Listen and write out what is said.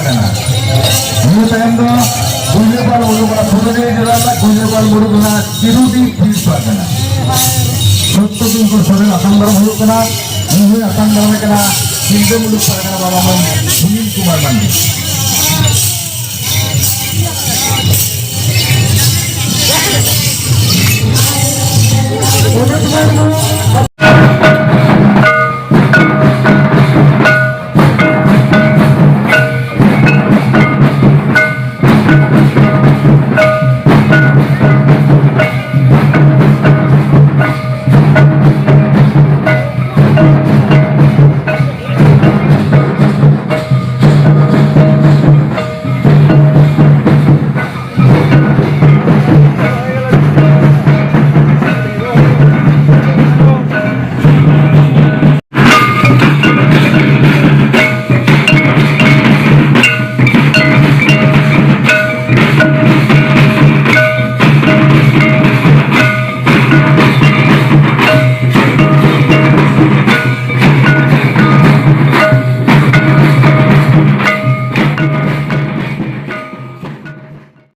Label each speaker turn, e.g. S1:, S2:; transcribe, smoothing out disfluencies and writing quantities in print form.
S1: pargana. Ini time do Gujrapal Murugana Purade Jala Gujrapal Murugana Kirudi Peace Pargana. Sotto din ko sore asambar Murugana, ini asambar Murugana, Hindu Murug Pargana Baba Man, Sunil Kumar Mandi. Udah